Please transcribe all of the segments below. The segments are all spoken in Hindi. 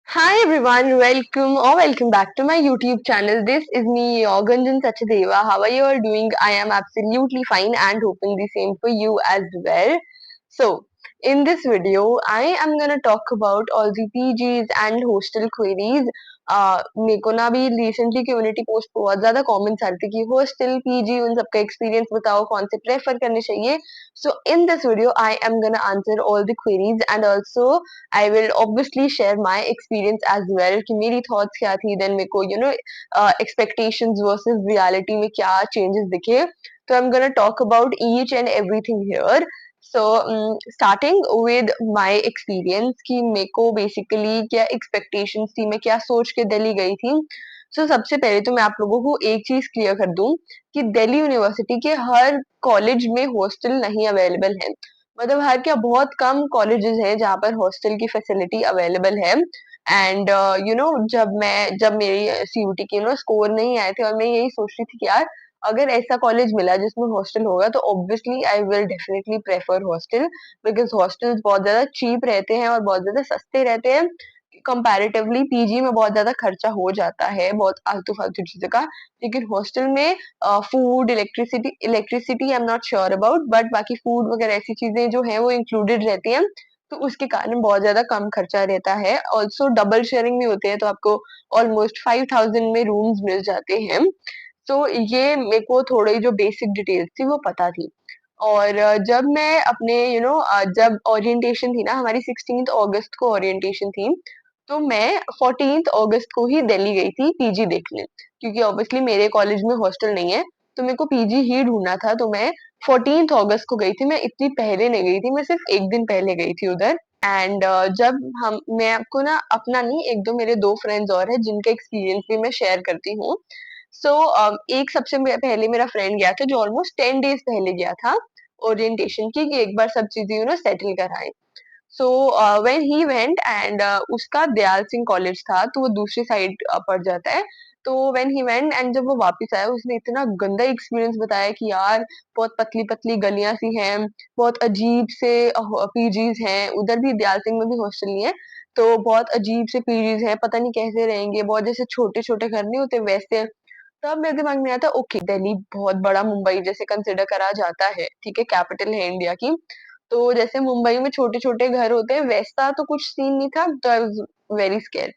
Hi everyone, welcome back to my YouTube channel. This is me, Gunjan Sachdeva. How are you all doing? I am absolutely fine and hoping the same for you as well. So, in this video, I am gonna talk about all the PGs and hostel queries. मेरे को ना अभी रिसेंटली कम्युनिटी पोस्ट बहुत ज्यादा कमेंट्स आ रहे थे कि हॉस्टल पीजी उन सबका एक्सपीरियंस बताओ कौन से प्रेफर करने चाहिए. So in this video, I am gonna answer all the queries and also I will obviously share my experience as well कि मेरी thoughts क्या थी then मेरे को expectations versus reality में क्या changes दिखे. So I'm gonna talk about each and everything here. So starting with my experience कि मेरे को basically क्या expectations थी, मैं क्या सोच के दिल्ली गई थी. So सबसे पहले तो मैं आप लोगों को एक चीज क्लियर कर दूं कि दिल्ली यूनिवर्सिटी के हर कॉलेज में हॉस्टल नहीं अवेलेबल है. मतलब हर क्या बहुत कम कॉलेजेस हैं जहाँ पर हॉस्टल की फैसिलिटी अवेलेबल है. एंड जब मेरी सीयूटी के स्कोर नहीं आए थे और मैं यही सोच रही थी कि यार अगर ऐसा कॉलेज मिला जिसमें हॉस्टल होगा तो obviously I will definitely prefer hostel. Because hostels बहुत ज्यादा चीप रहते हैं और बहुत ज्यादा सस्ते रहते हैं. कंपैरेटिवली पीजी में बहुत ज्यादा खर्चा हो जाता है बहुत आलतू फालतू चीजों का. लेकिन हॉस्टल में food electricity I am not sure about but बाकी फूड वगैरह ऐसी चीजें जो है वो इंक्लूडेड रहती हैं. तो उसके कारण बहुत ज्यादा कम खर्चा रहता है. ऑल्सो डबल शेयरिंग भी होते हैं तो आपको ऑलमोस्ट 5,000 में रूम्स मिल जाते हैं. तो ये मेरे को थोड़ी जो बेसिक डिटेल्स थी वो पता थी. और जब मैं अपने जब ओरिएंटेशन थी ना हमारी 16th अगस्त को ओरिएंटेशन थी. तो मैं 14th अगस्त को ही दिल्ली गई थी पीजी देखने क्योंकि ऑब्वियसली मेरे कॉलेज में हॉस्टल नहीं है. तो मेरे को पीजी ही ढूंढना था तो मैं 14th अगस्त को गई थी. मैं इतनी पहले नहीं गई थी, मैं सिर्फ एक दिन पहले गई थी उधर. एंड जब हम मैं आपको ना अपना नहीं एक दो मेरे दो फ्रेंड्स और है जिनका एक्सपीरियंस भी मैं शेयर करती हूँ. सो एक सबसे पहले मेरा फ्रेंड गया था जो ऑलमोस्ट 10 डेज पहले गया था ओरिएंटेशन की कि एक बार सब चीजें सेटल कराएं. So when he went and उसका दयाल सिंह कॉलेज था तो वो दूसरी साइड पड़ जाता है. तो व्हेन ही वेंट एंड जब वो वापस आया उसने इतना गंदा एक्सपीरियंस बताया कि यार बहुत पतली पतली गलियां सी हैं, बहुत अजीब से पीजीज हैं. उधर भी दयाल सिंह में भी हॉस्टल नहीं है. तो बहुत अजीब से पीजीज हैं, पता नहीं कैसे रहेंगे, बहुत जैसे छोटे छोटे घर नहीं होते वैसे. तब मेरे दिमाग में आया था ओके दिल्ली बहुत बड़ा मुंबई जैसे कंसिडर करा जाता है, ठीक है कैपिटल है इंडिया की. तो जैसे मुंबई में छोटे छोटे घर होते हैं वैसा तो कुछ सीन नहीं था तो आई वाज वेरी स्केर्ड.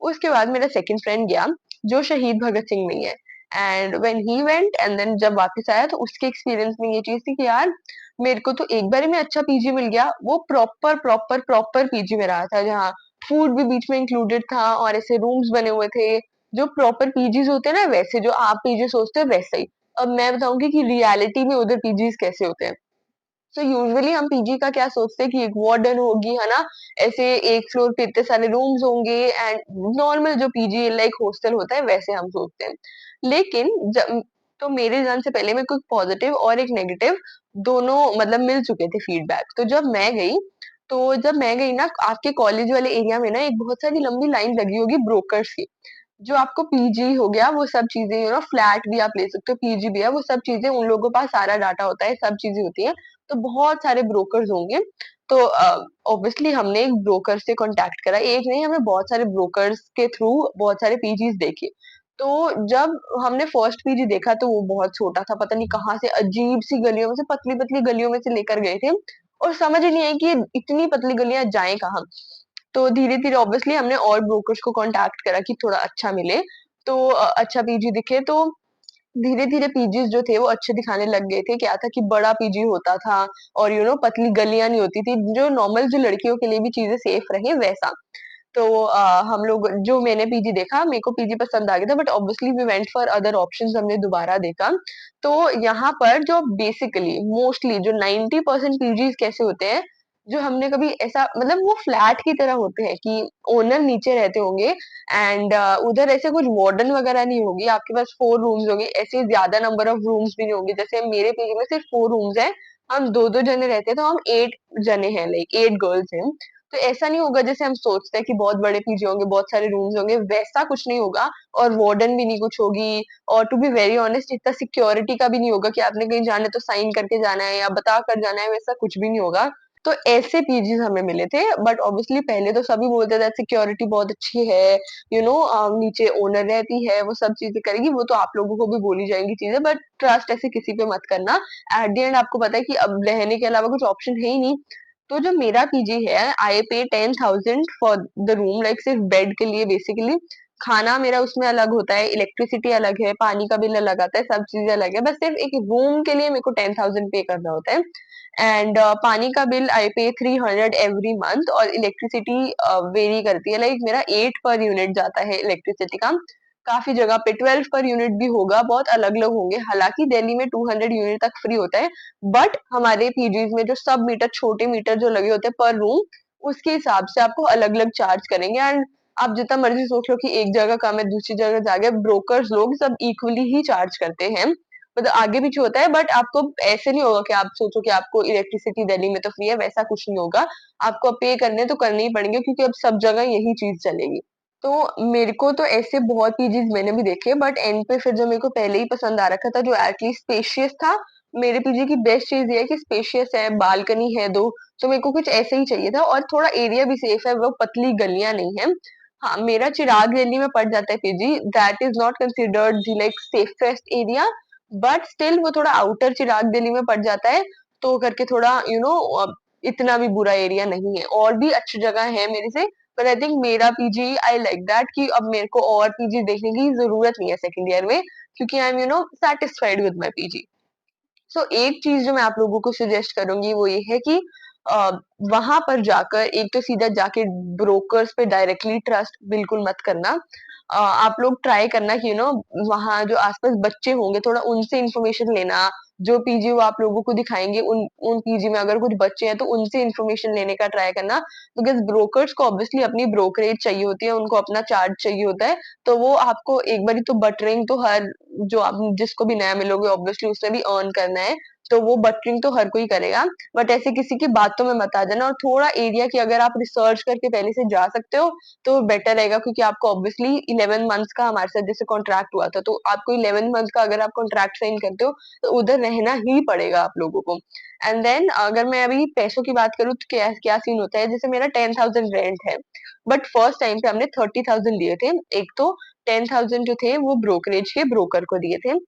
उसके बाद मेरा सेकंड फ्रेंड गया जो शहीद भगत सिंह में है. And when he went and then जब वापस आया तो उसके एक्सपीरियंस में ये चीज थी कि यार मेरे को तो एक बार में अच्छा पीजी मिल गया. वो प्रॉपर प्रॉपर प्रॉपर पीजी में रहा था जहाँ फूड भी बीच में इंक्लूडेड था और ऐसे रूम्स बने हुए थे जो प्रॉपर पीजीज होते हैं ना वैसे जो आप पीजी सोचते हो वैसे ही. अब मैं बताऊंगी कि रियलिटी में उधर पीजीज कैसे होते हैं. सो यूजुअली हम पीजी का क्या सोचते हैं कि एक वार्डन होगी है ना, ऐसे एक फ्लोर पे इतने सारे रूम्स होंगे एंड नॉर्मल जो पीजी लाइक हॉस्टल होता है वैसे हम सोचते हैं. लेकिन जब तो मेरे जान से पहले मेरे को एक पॉजिटिव और एक नेगेटिव दोनों मतलब मिल चुके थे फीडबैक. तो जब मैं गई ना आपके कॉलेज वाले एरिया में ना एक बहुत सारी लंबी लाइन लगी होगी ब्रोकर्स की. जो आपको पीजी हो गया वो सब चीजें फ्लैट भी आप ले सकते हो, पीजी भी है, वो सब चीजें उन लोगों के पास सारा डाटा होता है, सब चीजें होती है. तो बहुत सारे ब्रोकर्स होंगे. तो ऑब्वियसली हमने एक ब्रोकर से कांटेक्ट करा, एक नहीं हमें बहुत सारे ब्रोकर्स के थ्रू बहुत सारे पीजीज देखे. तो जब हमने फर्स्ट पीजी देखा तो वो बहुत छोटा था, पता नहीं कहाँ से अजीब सी गलियों में से पतली पतली गलियों में से लेकर गए थे. और समझ ही नहीं आई कि इतनी पतली गलियां जाएं कहाँ. तो धीरे-धीरे ऑब्वियसली हमने और ब्रोकर्स को कांटेक्ट करा कि थोड़ा अच्छा मिले. तो अच्छा पीजी दिखे तो धीरे-धीरे पीजीज़ जो थे वो अच्छे दिखाने लग गए थे. क्या था कि बड़ा पीजी होता था और पतली गलियाँ नहीं होती थी, जो नॉर्मल जो लड़कियों के लिए भी चीज़ें सेफ रहें वैसा. तो हम लोग जो मैंने पीजी देखा मेरे को पीजी पसंद आ गया था but obviously we went for other options. हमने दोबारा देखा. तो यहाँ पर जो बेसिकली मोस्टली जो 90% पीजीज कैसे होते हैं जो हमने कभी ऐसा मतलब वो फ्लैट की तरह होते हैं कि ओनर नीचे रहते होंगे एंड उधर ऐसे कुछ वार्डन वगैरह नहीं होगी. आपके पास 4 रूम्स होंगे, ऐसे ज्यादा नंबर ऑफ रूम्स भी नहीं होंगे. जैसे मेरे पीजी में सिर्फ 4 रूम्स हैं, हम दो दो जने रहते हैं तो हम 8 जने हैं, लाइक 8 गर्ल्स हैं. तो ऐसा नहीं होगा जैसे हम सोचते हैं कि बहुत बड़े पीजी होंगे बहुत सारे रूम्स होंगे, वैसा कुछ नहीं होगा. और वार्डन भी नहीं कुछ होगी. और टू बी वेरी ऑनेस्ट इतना सिक्योरिटी का भी नहीं होगा कि आपने कहीं जाना है तो साइन करके जाना है या बता कर जाना है, वैसा कुछ भी नहीं होगा. तो ऐसे पीजीज हमें मिले थे, बट ऑब्वियसली पहले तो सभी बोलते थे सिक्योरिटी बहुत अच्छी है, नीचे ओनर रहती है, वो सब चीजें करेगी, वो तो आप लोगों को भी बोली जाएंगी चीजें, बट ट्रस्ट ऐसे किसी पे मत करना। एट द एंड आपको पता है कि अब रहने के अलावा कुछ ऑप्शन है ही नहीं। तो जो मेरा पीजी है, आई पे 10,000 फॉर द रूम, लाइक सिर्फ बेड के लिए बेसिकली। खाना मेरा उसमें अलग होता है, इलेक्ट्रिसिटी अलग है, पानी का बिल अलग आता है, सब चीजें अलग है, बस सिर्फ एक रूम के लिए मेरे को 10,000 पे करना होता है। एंड पानी का बिल आई पे 300 एवरी मंथ, और इलेक्ट्रिसिटी वेरी करती है, लाइक मेरा 8 पर यूनिट जाता है इलेक्ट्रिसिटी का। काफी जगह पे 12 पर यूनिट भी होगा, बहुत अलग अलग होंगे, हालांकि दिल्ली में 200 यूनिट तक फ्री होता है। बट हमारे पीजीज में जो सब मीटर, छोटे मीटर जो लगे होते हैं पर रूम, उसके हिसाब से आपको अलग अलग चार्ज करेंगे। एंड आप जितना मर्जी सोच लो कि एक जगह कम है, दूसरी जगह जाके ब्रोकर्स लोग सब इक्वली ही चार्ज करते हैं, मतलब आगे पीछे होता है, बट आपको ऐसे नहीं होगा कि आप सोचो कि आपको इलेक्ट्रिसिटी दिल्ली में तो फ्री है, वैसा कुछ नहीं होगा। आपको पे करने तो करने ही पड़ेंगे, क्योंकि अब सब जगह यही चीज चलेगी। तो मेरे को तो ऐसे बहुत पीजीज मैंने भी देखे, बट एंड पे फिर जो मेरे को पहले ही पसंद आ रखा था, जो एटलीस्ट स्पेशियस था। मेरे पीजी की बेस्ट चीज ये है कि स्पेशियस है, बालकनी है दो, तो मेरे को कुछ ऐसे ही चाहिए था, और थोड़ा एरिया भी सेफ है, वो पतली गलियां नहीं है। हाँ, मेरा चिराग दिल्ली में पड़ जाता है PG, that is not considered the like safest area, but still वो थोड़ा आउटर चिराग दिल्ली में पड़ जाता है, तो करके थोड़ा इतना भी बुरा एरिया नहीं है, और भी अच्छी जगह है मेरे से। पर आई थिंक मेरा पीजी, आई लाइक दैट कि अब मेरे को और पीजी देखने की जरूरत नहीं है सेकंड ईयर में, क्योंकि I am satisfied with my PG. So एक चीज जो मैं आप लोगों को सजेस्ट करूंगी वो ये है कि वहां पर जाकर एक तो सीधा जाके ब्रोकर्स पे डायरेक्टली ट्रस्ट बिल्कुल मत करना। आप लोग ट्राई करना कि वहां जो आसपास बच्चे होंगे, थोड़ा उनसे इंफॉर्मेशन लेना। जो पीजी वो आप लोगों को दिखाएंगे, उन उन पीजी में अगर कुछ बच्चे हैं तो उनसे इंफॉर्मेशन लेने का ट्राई करना, बिकॉज ब्रोकर्स को ऑब्वियसली अपनी ब्रोकरेज चाहिए होती है, उनको अपना चार्ज चाहिए होता है। तो वो आपको एक बारी तो बटरिंग तो हर, जो आप जिसको भी नया मिलोगे ऑब्वियसली उसमें भी अर्न करना है, तो वो बटरिंग तो हर कोई करेगा। बट ऐसे किसी की बातों में मत आ जाना, और थोड़ा एरिया की अगर आप रिसर्च करके पहले से जा सकते हो तो बेटर रहेगा, क्योंकि आपको ऑब्वियसली 11 मंथ्स का हमारे साथ जैसे कॉन्ट्रैक्ट हुआ था, तो आपको 11 मंथ का अगर आप कॉन्ट्रैक्ट साइन करते हो तो उधर रहना ही पड़ेगा आप लोगों को। एंड देन अगर मैं अभी पैसों की बात करूँ तो क्या क्या सीन होता है, जैसे मेरा 10,000 रेंट है, बट फर्स्ट टाइम पे हमने 30,000 लिए थे। एक तो 10,000 जो थे वो ब्रोकरेज के ब्रोकर को दिए थे।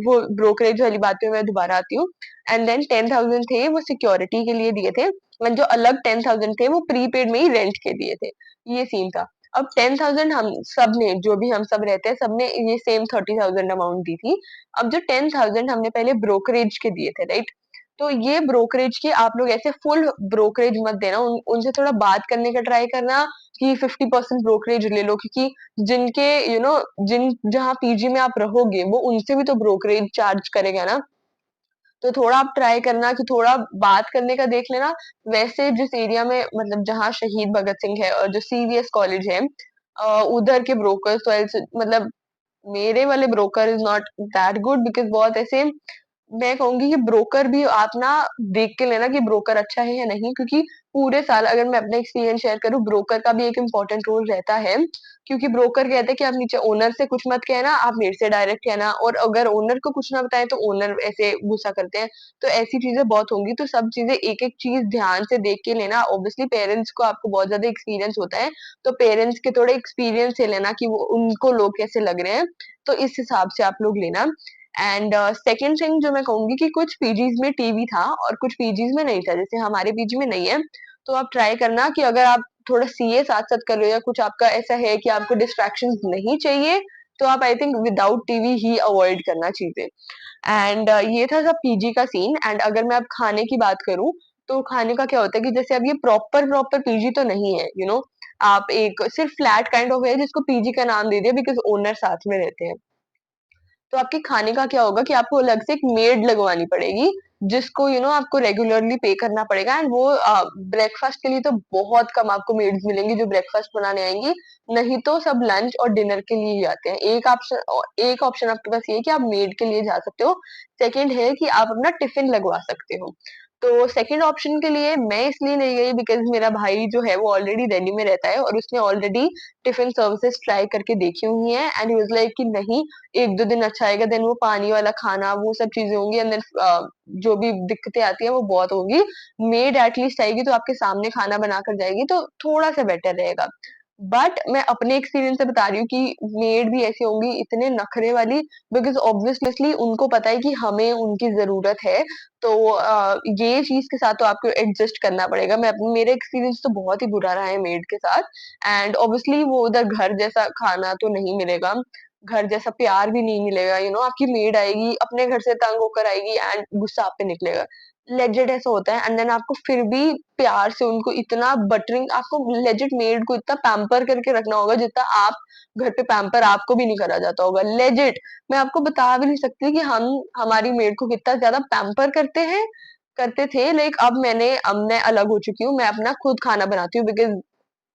वो ब्रोकरेज वाली बात पे मैं दोबारा आती हूँ। एंड देन 10,000 थे वो सिक्योरिटी के लिए दिए थे, और जो अलग 10,000 थे वो प्रीपेड में ही रेंट के दिए थे। ये सीन था। अब 10,000 हम सब ने, जो भी हम सब रहते हैं, सबने ये सेम 30,000 अमाउंट दी थी। अब जो 10,000 हमने पहले ब्रोकरेज के दिए थे, राइट? तो ये ब्रोकरेज के आप लोग ऐसे फुल ब्रोकरेज मत देना, उनसे थोड़ा बात करने का ट्राई करना कि 50% ब्रोकरेज ले लो, क्योंकि जिनके जिन जहाँ पीजी में आप रहोगे वो उनसे भी तो ब्रोकरेज चार्ज करेगा ना। तो थोड़ा आप ट्राई करना कि थोड़ा बात करने का देख लेना। वैसे जिस एरिया में, मतलब जहाँ शहीद भगत सिंह है और जो सीवीएस कॉलेज है, उधर के ब्रोकर्स तो मतलब मेरे वाले broker is not that good, because बहुत ऐसे, मैं कहूंगी कि ब्रोकर भी आप ना देख के लेना कि ब्रोकर अच्छा है या नहीं, क्योंकि पूरे साल अगर मैं अपना एक्सपीरियंस शेयर करूं, ब्रोकर का भी एक इम्पोर्टेंट रोल रहता है। क्योंकि ब्रोकर कहते हैं कि आप नीचे ओनर से कुछ मत कहना, आप मेरे से डायरेक्ट कहना, और अगर ओनर को कुछ ना बताएं तो ओनर ऐसे गुस्सा करते हैं। तो ऐसी चीजें बहुत होंगी, तो सब चीजें एक एक चीज ध्यान से देख के लेना। ऑब्वियसली पेरेंट्स को आपको बहुत ज्यादा एक्सपीरियंस होता है, तो पेरेंट्स के थोड़े एक्सपीरियंस से लेना कि वो उनको लोग कैसे लग रहे हैं, तो इस हिसाब से आप लोग लेना। एंड सेकंड थिंग जो मैं कहूंगी कि कुछ पीजीज में टीवी था और कुछ पीजीज में नहीं था, जैसे हमारे पीजी में नहीं है। तो आप ट्राई करना कि अगर आप थोड़ा सीए साथ साथ कर रहे हो, या कुछ आपका ऐसा है कि आपको डिस्ट्रैक्शंस नहीं चाहिए, तो आप I think without TV he avoid करना चीजें। एंड ये था सब पीजी का सीन। एंड अगर मैं अब खाने की बात करूं, तो खाने का क्या होता है कि जैसे अब ये प्रॉपर प्रॉपर पीजी तो नहीं है, आप एक सिर्फ फ्लैट काइंड ऑफ है जिसको पीजी का नाम दे दिया, बिकॉज ओनर साथ में रहते हैं। तो आपके खाने का क्या होगा कि आपको अलग से एक मेड लगवानी पड़ेगी, जिसको आपको रेगुलरली पे करना पड़ेगा। एंड वो ब्रेकफास्ट के लिए तो बहुत कम आपको मेड्स मिलेंगी जो ब्रेकफास्ट बनाने आएंगी, नहीं तो सब लंच और डिनर के लिए ही आते हैं। एक ऑप्शन आपके पास ये है कि आप मेड के लिए जा सकते हो। सेकंड है कि आप अपना टिफिन लगवा सकते हो। तो सेकंड ऑप्शन के लिए मैं इसलिए नहीं गई बिकॉज़ मेरा भाई जो है वो ऑलरेडी दिल्ली में रहता है और उसने ऑलरेडी टिफ़िन सर्विसेज़ ट्राई करके देखी हुई हैं एंड ही वाज़ लाइक कि नहीं 1-2 दिन अच्छा आएगा देन वो पानी वाला खाना वो सब चीज़ें होंगी एंड देन जो भी दिक्कतें आती हैं वो बहुत होंगी। मेड एटलीस्ट आएगी तो आपके सामने खाना बनाकर जाएगी तो थोड़ा-सा बेटर रहेगा। बट मैं अपने एक्सपीरियंस से बता रही हूँ कि मेड भी ऐसी होंगी इतने नखरे वाली बिकॉज़ ऑब्वियसली उनको पता है कि हमें उनकी ज़रूरत है तो ये चीज़ के साथ तो आपको एडजस्ट करना पड़ेगा। मेरा एक्सपीरियंस तो बहुत ही बुरा रहा है मेड के साथ एंड ऑब्वियसली वो उधर घर जैसा खाना तो नहीं मिलेगा, घर जैसा प्यार भी नहीं मिलेगा, आपकी मेड आएगी, अपने घर से तंग होकर आएगी एंड गुस्सा आप पे निकलेगा। लेजिट ऐसा होता है एंड देन आपको फिर भी प्यार से उनको इतना बटरिंग आपको लेजिट मेड को इतना पैम्पर करके रखना होगा जितना आप घर पे पैम्पर आपको भी नहीं करा जाता होगा। लेजिट मैं आपको बता भी नहीं सकती कि हम हमारी मेड को कितना ज़्यादा पैम्पर करते थे लाइक अब मैं अलग हो चुकी हूँ, मैं अपना खुद खाना बनाती हूँ बिकॉज़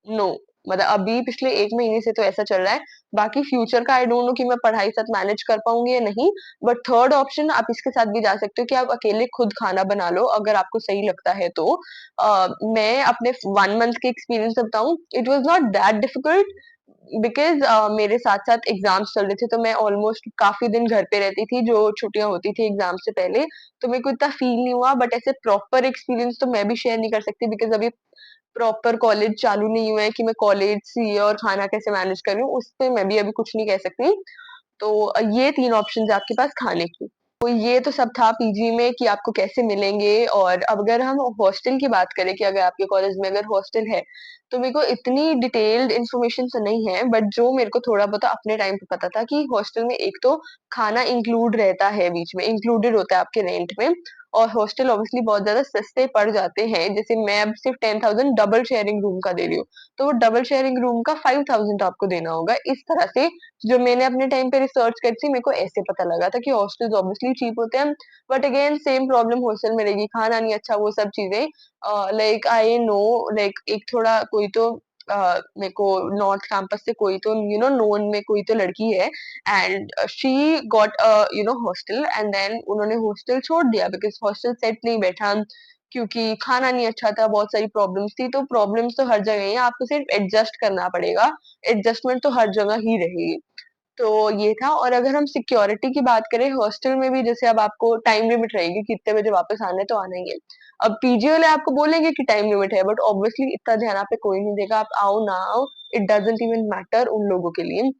नो मतलब अभी पिछले 1 महीने से तो ऐसा चल रहा है। बाकी फ्यूचर का आई डोंट नो कि मैं पढ़ाई साथ मैनेज कर पाऊँगी या नहीं। बट थर्ड ऑप्शन आप इसके साथ भी जा सकते हो कि आप अकेले खुद खाना बना लो अगर आपको सही लगता है तो। मैं अपने 1 मंथ के एक्सपीरियंस से बताऊँ, it was not that difficult because मेरे साथ-साथ एग्ज़ाम्स चल रहे थे तो मैं ऑलमोस्ट काफ़ी दिन घर पे रहती थी जो छुट्टियाँ होती थी एग्ज़ाम से पहले। तो मेरे को इतना फ़ील नहीं हुआ बट ऐसे प्रॉपर एक्सपीरियंस तो मैं भी शेयर नहीं कर सकती बिकॉज़ अभी प्रॉपर कॉलेज चालू नहीं हुआ है कि मैं कॉलेज सीए और खाना कैसे मैनेज कर रही हूँ, उस पे मैं भी अभी कुछ नहीं कह सकती। तो ये 3 ऑप्शंस है आपके पास खाने की। तो ये तो सब था पीजी में कि आपको कैसे मिलेंगे और अब अगर हम हॉस्टल की बात करें कि अगर आपके कॉलेज में अगर हॉस्टल है, तो मेरे को इतनी डिटेल्ड इन्फॉर्मेशन तो नहीं है बट जो मेरे को थोड़ा बहुत अपने टाइम पे पता था कि हॉस्टल में एक तो खाना इंक्लूड रहता है बीच में, इंक्लूडेड होता है आपके रेंट में और हॉस्टल ऑब्वियसली बहुत ज़्यादा सस्ते पड़ जाते हैं। जैसे मैं अब सिर्फ 10,000 डबल शेयरिंग रूम का दे रही हूँ, तो वो डबल शेयरिंग रूम का 5,000 आपको देना होगा। इस तरह से जो मैंने अपने टाइम पे रिसर्च करी थी मेरे को ऐसे पता लगा था कि हॉस्टल्स ऑब्वियसली चीप होते हैं but again same problem hostel में रहेगी खाना नहीं अच्छा वो सब चीजें लाइक आई नो लाइक एक थोड़ा कोई तो मेरे को नॉर्थ कैंपस से कोई तो नोन में कोई तो लड़की है and she got hostel and then उन्होंने हॉस्टल छोड़ दिया बिकॉज हॉस्टल सेट नहीं बैठा क्योंकि खाना नहीं अच्छा था बहुत सारी प्रॉब्लम्स थी तो प्रॉब्लम्स तो हर जगह ही है आपको सिर्फ एडजस्ट करना पड़ेगा एडजस्टमेंट तो हर जगह ही रहेगी। तो ये था और अगर हम सिक्योरिटी की बात करें हॉस्टल में भी जैसे अब आपको टाइम लिमिट रहेगी कि इतने बजे वापस आना है तो आना ही है। अब पीजी वाले आपको बोलेंगे कि टाइम लिमिट है बट ऑब्वियसली इतना ध्यान आप पे कोई नहीं देगा आप आओ ना आओ इट डजंट इवन मैटर उन लोगों के लिए।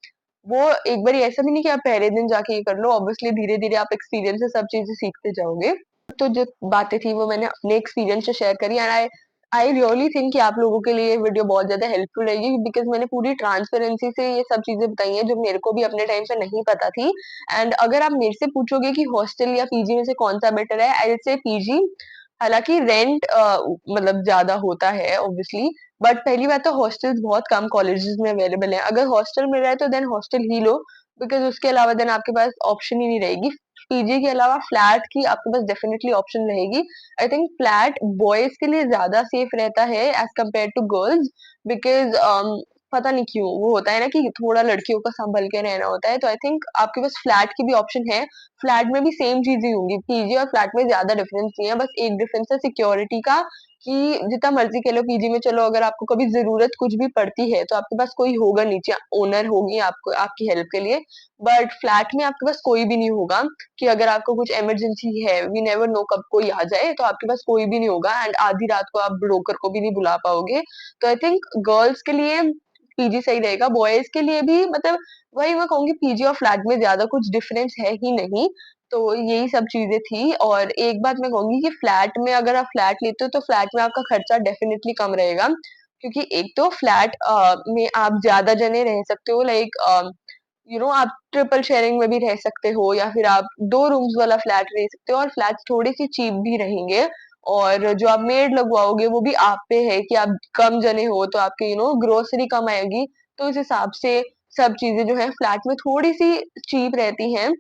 वो एक बार ऐसा भी नहीं कि आप पहले दिन जाके ये कर लो ऑब्वियसली धीरे-धीरे आप एक्सपीरियंस से सब चीज़ें सीखते जाओगे। तो जो बातें थी वो मैंने अपने एक्सपीरियंस से शेयर करी and I I really think कि आप लोगों के लिए ये वीडियो बहुत ज़्यादा हेल्पफुल रहेगी बिकॉज़ मैंने पूरी ट्रांसपेरेंसी से ये सब चीज़ें बताई हैं जो मेरे को भी अपने टाइम पे नहीं पता थी। एंड अगर आप मेरे से पूछोगे कि हॉस्टल या पीजी में से कौन-सा बेटर है, आई विल से पीजी। हालाँकि रेंट मतलब ज़्यादा होता है ऑब्वियसली बट पहली बात तो हॉस्टल्स बहुत कम कॉलेजेस में अवेलेबल हैं। अगर हॉस्टल मिल रहा है तो देन हॉस्टल ही लो बिकॉज़ उसके अलावा देन आपके पास ऑप्शन ही नहीं रहेगी। पीजी के अलावा फ्लैट की आपके पास डेफिनिटली ऑप्शन रहेगी। आई थिंक फ्लैट बॉयज के लिए ज्यादा सेफ रहता है as compare to girls because पता नहीं क्यों वो होता है ना कि थोड़ा लड़कियों का संभल के रहना होता है तो आई थिंक आपके पास फ्लैट की भी ऑप्शन है। फ्लैट में भी सेम चीजें होंगी पीजी और फ्लैट में ज्यादा डिफरेंस नहीं है बस एक डिफरेंस है सिक्योरिटी का कि जितना मर्जी कह लो पीजी में चलो अगर आपको कभी जरूरत कुछ भी पड़ती है तो आपके पास कोई होगा नीचे ओनर होगी आपको आपकी हेल्प के लिए। बट फ्लैट में आपके पास कोई भी नहीं होगा कि अगर आपको कुछ इमरजेंसी है वी नेवर नो कब कोई आ जाए तो आपके पास कोई भी नहीं होगा एंड आधी रात को आप ब्रोकर को भी नहीं बुला पाओगे। तो आई थिंक गर्ल्स के लिए पीजी सही रहेगा बॉयज के लिए भी मतलब वही मैं कहूंगी पीजी और फ्लैट में ज्यादा कुछ डिफरेंस है ही नहीं। तो यही सब चीजें थी और एक बात मैं कहूंगी कि फ्लैट में अगर आप फ्लैट लेते हो तो फ्लैट में आपका खर्चा डेफिनेटली कम रहेगा क्योंकि एक तो फ्लैट में आप ज्यादा जने रह सकते हो लाइक आप ट्रिपल शेयरिंग में भी रह सकते हो या फिर आप 2 रूम्स वाला फ्लैट ले सकते हो और फ्लैट्स थोड़ी-सी चीप भी रहेंगे और जो आप मेड लगवाओगे वो भी आप पे है कि आप कम जने हो तो आपकी ग्रोसरी कम आएगी। तो इस हिसाब से सब चीज़ें जो है फ्लैट में थोड़ी-सी चीप रहती हैं।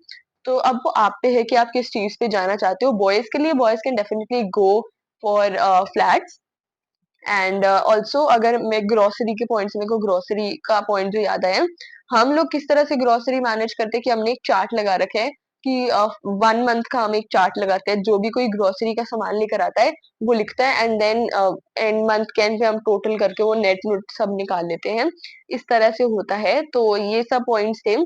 तो अब वो आप पे है कि आप किस चीज़ पे जाना चाहते हो। बॉयज़ के लिए boys can definitely go for flats and also अगर मैं ग्रोसरी के पॉइंट से मेरे को ग्रोसरी का पॉइंट जो याद आया हम लोग किस तरह से ग्रोसरी मैनेज करते हैं कि हमने एक चार्ट लगा रखा है कि 1 मंथ का हम एक चार्ट लगाते हैं, जो भी कोई ग्रोसरी का सामान लेकर आता है वो लिखता है, एंड देन एंड मंथ के एंड पे हम टोटल करके वो नेट नोट सब निकाल लेते हैं। इस तरह से होता है, तो ये सब पॉइंट्स थे।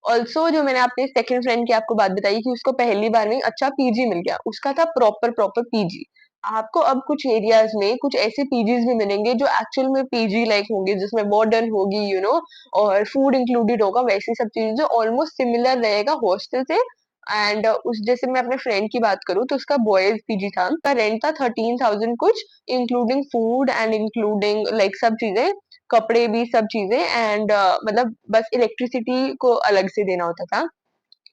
ऑल्सो जो मैंने अपने सेकंड फ्रेंड की आपको बात बताई कि उसको पहली बार में अच्छा पीजी मिल गया, उसका था प्रॉपर प्रॉपर पीजी। आपको अब कुछ एरियाज में कुछ ऐसे पीजीज भी मिलेंगे जो एक्चुअल में पीजी लाइक होंगे, जिसमें वार्डन होगी, और फूड इंक्लूडेड होगा, वैसी सब चीजें जो ऑलमोस्ट सिमिलर रहेगा हॉस्टल से। एंड उस जैसे मैं अपने फ्रेंड की बात करूँ तो उसका बॉयज पीजी था, उसका रेंट था 13,000 कुछ, including food and including like सब चीजें, कपड़े भी, सब चीजें, एंड मतलब बस इलेक्ट्रिसिटी को अलग से देना होता था।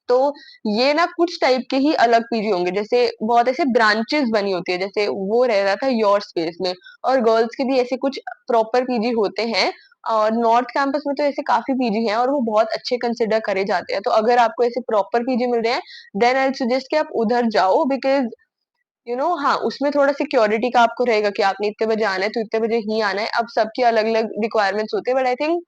तो ये ना कुछ टाइप के ही अलग पीजी होंगे, जैसे बहुत ऐसे ब्रांचेस बनी होती है, जैसे वो रह रहा था योर स्पेस में, और गर्ल्स के भी ऐसे कुछ प्रॉपर पीजी होते हैं। और नॉर्थ कैंपस में तो ऐसे काफी पीजी हैं और वो बहुत अच्छे कंसिडर करे जाते हैं, तो अगर आपको ऐसे प्रॉपर पीजी मिल रहे हैं, देन आई सजेस्ट कि आप उधर जाओ, बिकॉज हाँ, उसमें थोड़ा सिक्योरिटी का आपको रहेगा कि आपने इतने बजे आना है तो इतने बजे ही आना है। अब सबकी अलग-अलग रिक्वायरमेंट्स होते हैं, बट आई थिंक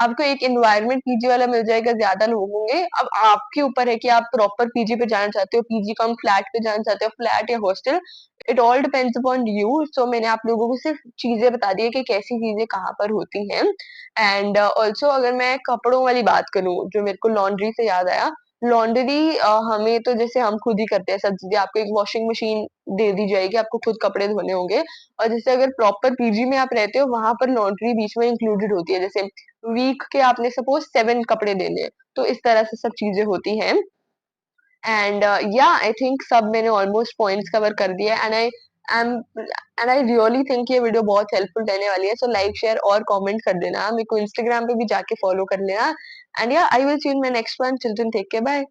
आपको एक एनवायरनमेंट पीजी वाला मिल जाएगा, ज़्यादा लोग होंगे। अब आपके ऊपर है कि आप प्रॉपर पीजी पे जाना चाहते हो, पीजी कम फ्लैट पे जाना चाहते हो, फ्लैट या hostel, it all depends upon you. So मैंने आप लोगों को सिर्फ चीज़ें बता दी है कि कैसी चीज़ें कहाँ पर होती हैं। एंड ऑल्सो अगर मैं कपड़ों वाली बात करूँ, जो मेरे को लॉन्ड्री से याद आया, लॉन्ड्री हमें तो जैसे हम खुद ही करते हैं सब चीज़ें, आपको एक वॉशिंग मशीन दे दी जाएगी, आपको खुद कपड़े धोने होंगे। और जैसे अगर प्रॉपर पीजी में आप रहते हो, वहाँ पर लॉन्ड्री बीच में इंक्लूडेड होती है, जैसे वीक के आपने सपोज 7 कपड़े देने हैं, तो इस तरह से सब चीजें होती हैं। एंड या आई थिंक सब मैंने ऑलमोस्ट पॉइंट्स कवर कर दिए, um and I really think ये वीडियो बहुत हेल्पफुल रहने वाली है, सो लाइक शेयर और कमेंट कर देना, मेरे को इंस्टाग्राम पे भी जाके फॉलो कर लेना। And yeah I will see you in my next one, children take care, bye.